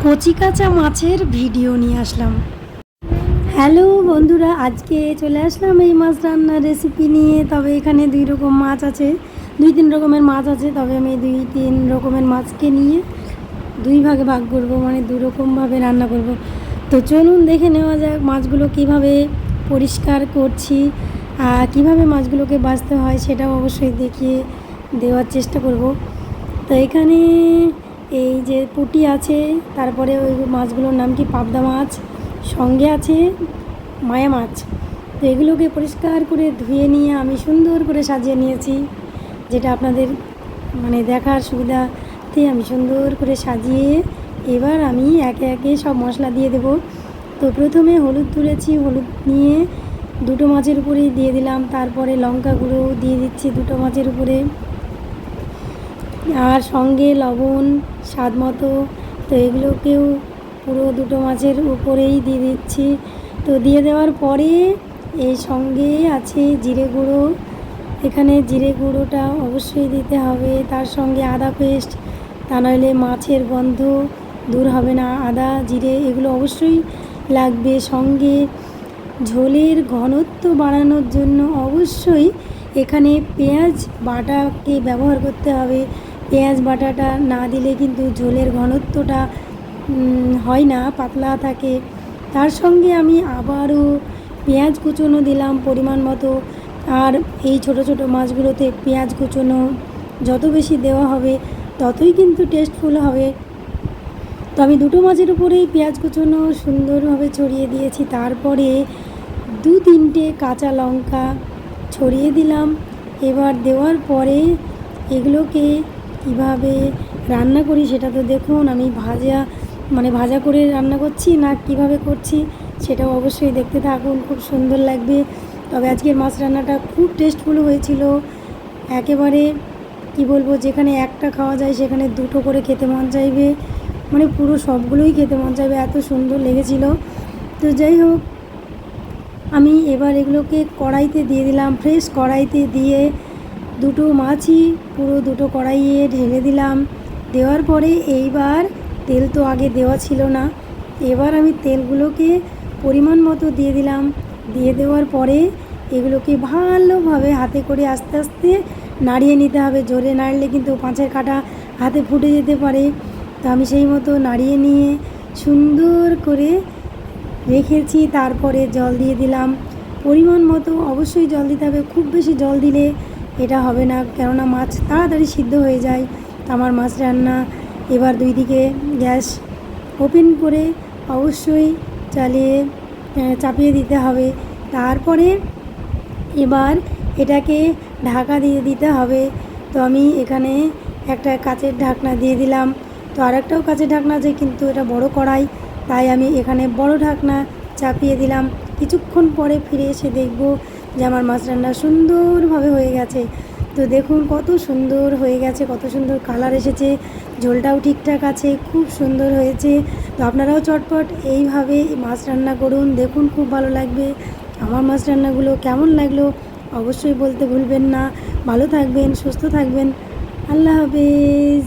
কচি কাঁচা মাছের ভিডিও নিয়ে আসলাম। হ্যালো বন্ধুরা, আজকে চলে আসলাম এই মাছ রান্নার রেসিপি নিয়ে। তবে এখানে দুই রকম মাছ আছে, দুই তিন রকমের মাছ আছে। তবে আমি দুই তিন রকমের মাছকে নিয়ে দুই ভাগে ভাগ করব, মানে দু রকমভাবে রান্না করব। তো চলুন দেখে নেওয়া যাক মাছগুলো কিভাবে পরিষ্কার করছি আর কীভাবে মাছগুলোকে বাছতে হয় সেটাও অবশ্যই দেখিয়ে দেওয়ার চেষ্টা করব। তো এখানে এই যে পুঁটি আছে, তারপরে ওই মাছগুলোর নাম কি পাবদা মাছ, সঙ্গে আছে মায়া মাছ। তো এগুলোকে পরিষ্কার করে ধুয়ে নিয়ে আমি সুন্দর করে সাজিয়ে নিয়েছি, যেটা আপনাদের মানে দেখার সুবিধাতে আমি সুন্দর করে সাজিয়ে এবার আমি একে একে সব মশলা দিয়ে দেব। তো প্রথমে হলুদ তুলেছি, হলুদ নিয়ে দুটো মাছের উপরেই দিয়ে দিলাম। তারপরে লঙ্কা গুঁড়ো দিয়ে দিচ্ছি দুটো মাছের উপরে, আর সঙ্গে লবণ স্বাদ মতো। তো এগুলোকেও পুরো দুটো মাছের উপরেই দিয়ে দিচ্ছি। তো দিয়ে দেওয়ার পরে এই সঙ্গে আছে জিরে গুঁড়ো, এখানে জিরে গুঁড়োটা অবশ্যই দিতে হবে। তার সঙ্গে আদা পেস্ট, তা নইলে মাছের গন্ধ দূর হবে না। আদা জিরে এগুলো অবশ্যই লাগবে। সঙ্গে ঝোলের ঘনত্ব বাড়ানোর জন্য অবশ্যই এখানে পেঁয়াজ বাটাকে ব্যবহার করতে হবে। পেঁয়াজ বাটাটা না দিলে কিন্তু ঝোলের ঘনত্বটা হয় না, পাতলা থাকে। তার সঙ্গে আমি আবারও পেঁয়াজ কুচোনো দিলাম পরিমাণ মতো। আর এই ছোট ছোট মাছগুলোতে পেঁয়াজ কুচোনো যত বেশি দেওয়া হবে ততই কিন্তু টেস্টফুল হবে। তো আমি দুটো মাছের উপরেই পেঁয়াজ কুচোনো সুন্দরভাবে ছড়িয়ে দিয়েছি। তারপরে দু তিনটে কাঁচা লঙ্কা ছড়িয়ে দিলাম। এবার দেওয়ার পরে এগুলোকে কীভাবে রান্না করি সেটা তো দেখুন। আমি ভাজা করে রান্না করছি না কিভাবে করছি সেটাও অবশ্যই দেখতে থাকুন, খুব সুন্দর লাগবে। তবে আজকের মাছ রান্নাটা খুব টেস্টফুল হয়েছিল। একেবারে কি বলবো, যেখানে একটা খাওয়া যায় সেখানে দুটো করে খেতে মন চাইবে, মানে পুরো সবগুলোই খেতে মন চাইবে, এত সুন্দর লেগেছিল। তো যাই হোক, আমি এবার এগুলোকে কড়াইতে দিয়ে দিলাম। ফ্রেশ কড়াইতে দিয়ে দুটো মাছই পুরো দুটো কড়াইয়ে ঢেলে দিলাম। দেওয়ার পরে এইবার তেল তো আগে দেওয়া ছিল না, এবার আমি তেলগুলোকে পরিমাণ মতো দিয়ে দিলাম। দিয়ে দেওয়ার পরে এগুলোকে ভালোভাবে হাতে করে আস্তে আস্তে নাড়িয়ে নিতে হবে। জোরে নাড়লে কিন্তু পাঁচের কাঁটা হাতে ফুটে যেতে পারে। তো আমি সেই মতো নাড়িয়ে নিয়ে সুন্দর করে রেখেছি। তারপরে জল দিয়ে দিলাম পরিমাণ মতো। অবশ্যই জল দিতে হবে, খুব বেশি জল দিলে এটা হবে না, কেননা মাছ তাড়াতাড়ি সিদ্ধ হয়ে যায়। তো আমার মাছ রান্না এবার দুই দিকে গ্যাস ওপেন করে অবশ্যই চাপিয়ে দিতে হবে। তারপরে এবার এটাকে ঢাকা দিয়ে দিতে হবে। তো আমি এখানে একটা কাচের ঢাকনা দিয়ে দিলাম। তো আরেকটাও কাচের ঢাকনা আছে, কিন্তু এটা বড় কড়াই, তাই আমি এখানে বড় ঢাকনা চাপিয়ে দিলাম। কিছুক্ষণ পরে ফিরে এসে দেখব যে আমার মাছ রান্না সুন্দরভাবে হয়ে গেছে। তো দেখুন কত সুন্দর হয়ে গেছে, কত সুন্দর কালার এসেছে, ঝোলটাও ঠিকঠাক আছে, খুব সুন্দর হয়েছে। তো আপনারাও চটপট এইভাবে মাছ রান্না করুন, দেখুন খুব ভালো লাগবে। আমার মাছ রান্নাগুলো কেমন লাগলো অবশ্যই বলতে ভুলবেন না। ভালো থাকবেন, সুস্থ থাকবেন। আল্লাহ হাফেজ।